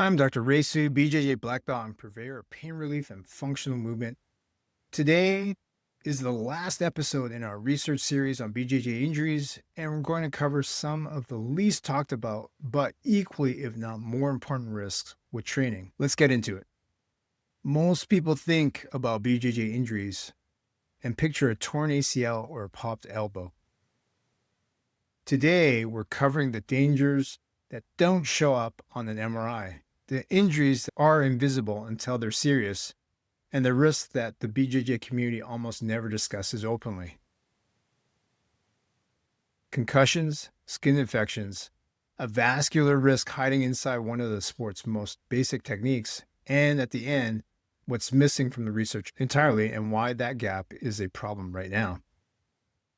I'm Dr. Raisu, BJJ Black Belt and purveyor of pain relief and functional movement. Today is the last episode in our research series on BJJ injuries, and we're going to cover some of the least talked about, but equally, if not more important risks with training. Let's get into it. Most people think about BJJ injuries and picture a torn ACL or a popped elbow. Today, we're covering the dangers that don't show up on an MRI. The injuries are invisible until they're serious, and the risks that the BJJ community almost never discusses openly. Concussions, skin infections, a vascular risk hiding inside one of the sport's most basic techniques, and at the end, what's missing from the research entirely and why that gap is a problem right now.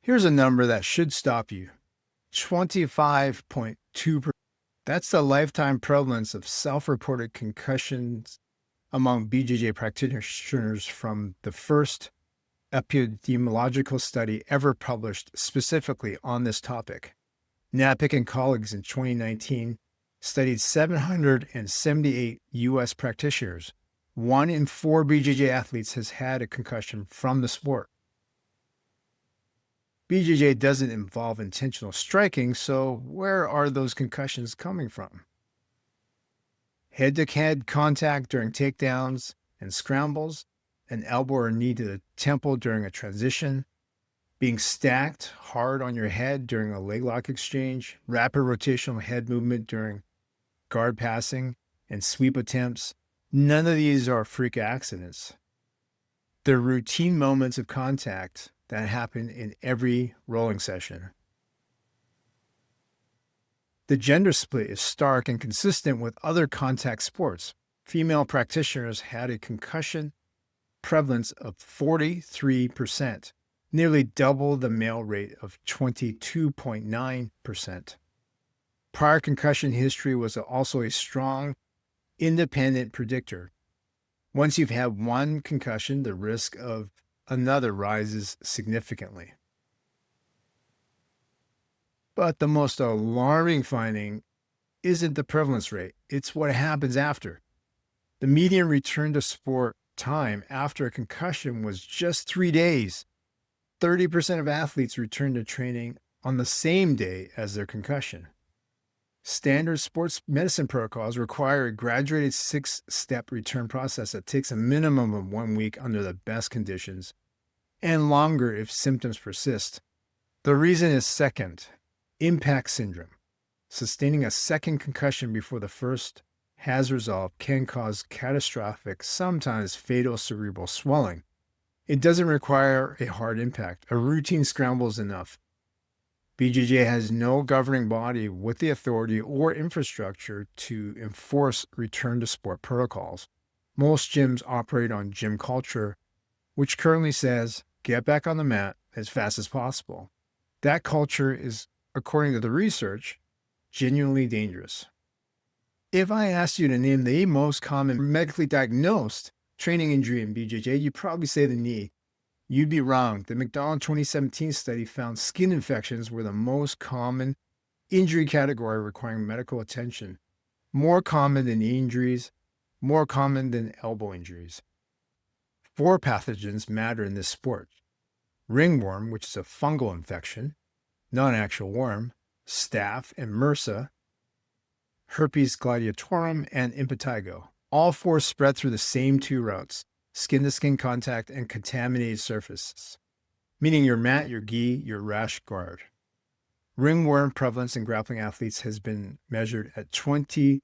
Here's a number that should stop you. 25.2%. That's the lifetime prevalence of self-reported concussions among BJJ practitioners from the first epidemiological study ever published specifically on this topic. Napick and colleagues in 2019 studied 778 U.S. practitioners. 1 in 4 BJJ athletes has had a concussion from the sport. BJJ doesn't involve intentional striking, so where are those concussions coming from? Head-to-head contact during takedowns and scrambles, an elbow or knee to the temple during a transition, being stacked hard on your head during a leg lock exchange, rapid rotational head movement during guard passing and sweep attempts. None of these are freak accidents. They're routine moments of contact that happen in every rolling session. The gender split is stark and consistent with other contact sports. Female practitioners had a concussion prevalence of 43%, nearly double the male rate of 22.9%. Prior concussion history was also a strong, independent predictor. Once you've had one concussion, the risk of another rises significantly. But the most alarming finding isn't the prevalence rate, it's what happens after. The median return to sport time after a concussion was just 3 days. 30% of athletes returned to training on the same day as their concussion. Standard sports medicine protocols require a graduated 6-step return process that takes a minimum of 1 week under the best conditions and longer if symptoms persist. The reason is second, impact syndrome. Sustaining a second concussion before the first has resolved can cause catastrophic, sometimes fatal cerebral swelling. It doesn't require a hard impact. A routine scramble is enough. BJJ has no governing body with the authority or infrastructure to enforce return to sport protocols. Most gyms operate on gym culture, which currently says, get back on the mat as fast as possible. That culture is, according to the research, genuinely dangerous. If I asked you to name the most common medically diagnosed training injury in BJJ, you'd probably say the knee. You'd be wrong. The McDonald 2017 study found skin infections were the most common injury category requiring medical attention. More common than knee injuries, more common than elbow injuries. 4 pathogens matter in this sport. Ringworm, which is a fungal infection, not an actual worm, staph and MRSA, herpes gladiatorum, and impetigo. All 4 spread through the same 2 routes, skin-to-skin contact and contaminated surfaces, meaning your mat, your gi, your rash guard. Ringworm prevalence in grappling athletes has been measured at 20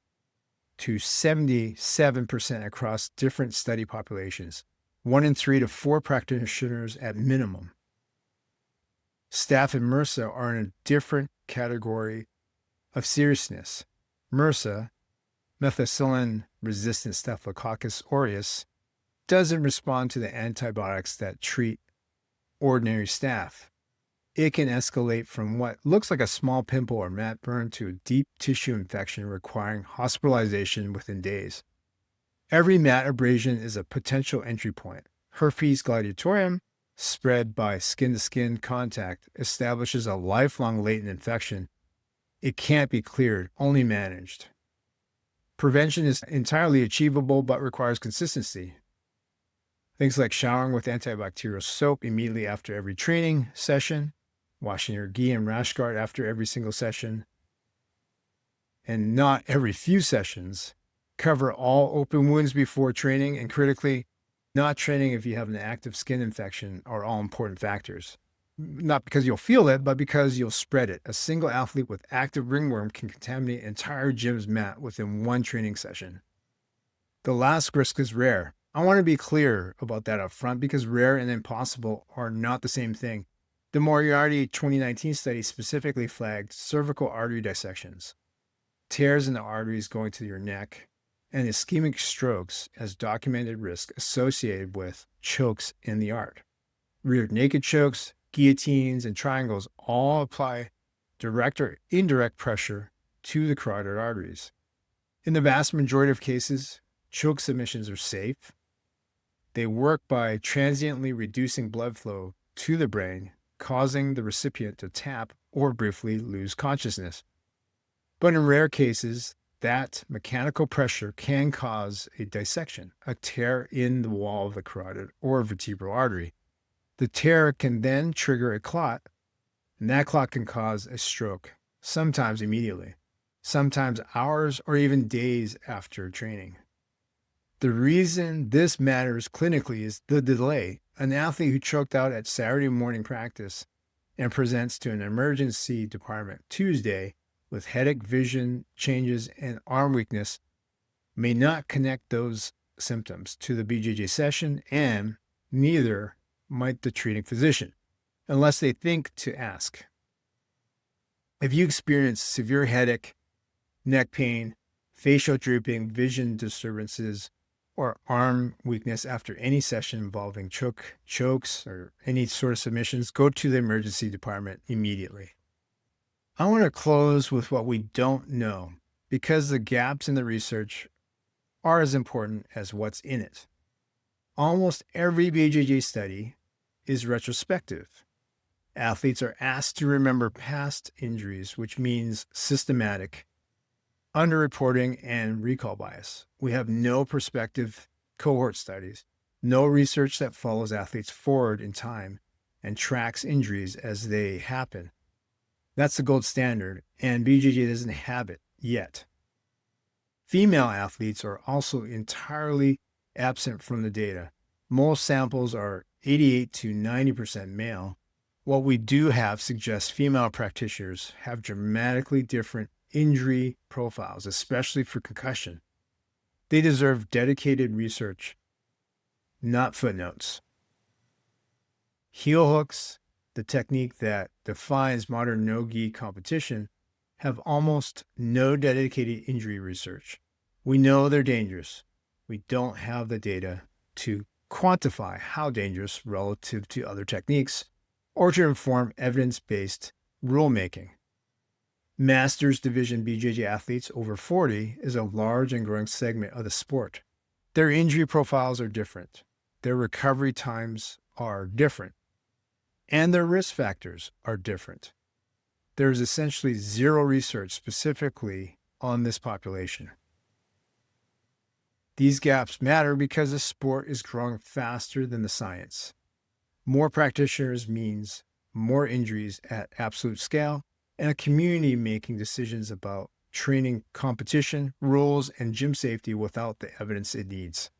to 77% across different study populations, 1 in 3 to 4 practitioners at minimum. Staph and MRSA are in a different category of seriousness. MRSA, methicillin-resistant Staphylococcus aureus, doesn't respond to the antibiotics that treat ordinary staph. It can escalate from what looks like a small pimple or mat burn to a deep tissue infection requiring hospitalization within days. Every mat abrasion is a potential entry point. Herpes gladiatorum, spread by skin-to-skin contact, establishes a lifelong latent infection. It can't be cleared, only managed. Prevention is entirely achievable but requires consistency. Things like showering with antibacterial soap immediately after every training session, washing your gi and rash guard after every single session, and not every few sessions. Cover all open wounds before training, and critically, not training if you have an active skin infection are all important factors. Not because you'll feel it, but because you'll spread it. A single athlete with active ringworm can contaminate an entire gym's mat within one training session. The last risk is rare. I want to be clear about that up front because rare and impossible are not the same thing. The Moriarty 2019 study specifically flagged cervical artery dissections, tears in the arteries going to your neck, and ischemic strokes as documented risk associated with chokes in the art. Rear naked chokes, guillotines, and triangles all apply direct or indirect pressure to the carotid arteries. In the vast majority of cases, choke submissions are safe. They work by transiently reducing blood flow to the brain, causing the recipient to tap or briefly lose consciousness. But in rare cases, that mechanical pressure can cause a dissection, a tear in the wall of the carotid or vertebral artery. The tear can then trigger a clot, and that clot can cause a stroke, sometimes immediately, sometimes hours or even days after training. The reason this matters clinically is the delay. An athlete who choked out at Saturday morning practice and presents to an emergency department Tuesday with headache, vision changes, and arm weakness may not connect those symptoms to the BJJ session, and neither might the treating physician, unless they think to ask. If you experience severe headache, neck pain, facial drooping, vision disturbances, or arm weakness after any session involving chokes, or any sort of submissions, go to the emergency department immediately. I want to close with what we don't know, because the gaps in the research are as important as what's in it. Almost every BJJ study is retrospective. Athletes are asked to remember past injuries, which means systematic underreporting and recall bias. We have no prospective cohort studies, no research that follows athletes forward in time and tracks injuries as they happen. That's the gold standard, and BJJ doesn't have it yet. Female athletes are also entirely absent from the data. Most samples are 88 to 90% male. What we do have suggests female practitioners have dramatically different injury profiles, especially for concussion. They deserve dedicated research, not footnotes. Heel hooks, the technique that defines modern no-gi competition, have almost no dedicated injury research. We know they're dangerous. We don't have the data to quantify how dangerous relative to other techniques or to inform evidence-based rulemaking. Masters Division BJJ athletes over 40 is a large and growing segment of the sport. Their injury profiles are different. Their recovery times are different. And their risk factors are different. There is essentially zero research specifically on this population. These gaps matter because the sport is growing faster than the science. More practitioners means more injuries at absolute scale, and a community making decisions about training, competition, rules, and gym safety without the evidence it needs.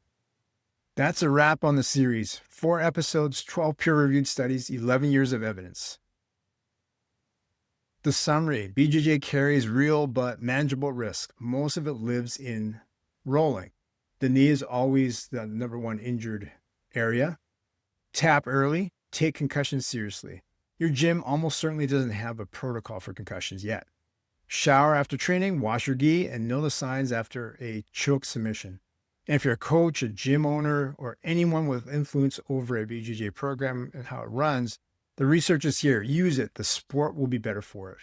That's a wrap on the series. 4 episodes, 12 peer-reviewed studies, 11 years of evidence. The summary: BJJ carries real but manageable risk. Most of it lives in rolling. The knee is always the number one injured area. Tap early. Take concussions seriously. Your gym almost certainly doesn't have a protocol for concussions yet. Shower after training, wash your gi, and know the signs after a choke submission. And if you're a coach, a gym owner, or anyone with influence over a BJJ program and how it runs, the research is here. Use it. The sport will be better for it.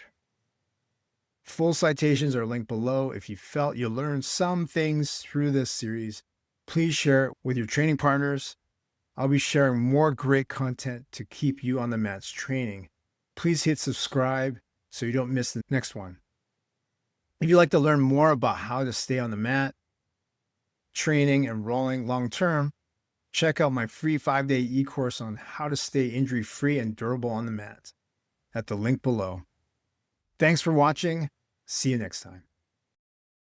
Full citations are linked below. If you felt you learned some things through this series, please share it with your training partners. I'll be sharing more great content to keep you on the mats training. Please hit subscribe so you don't miss the next one. If you'd like to learn more about how to stay on the mat, training and rolling long-term, check out my free 5-day e-course on how to stay injury-free and durable on the mat at the link below. Thanks for watching. See you next time.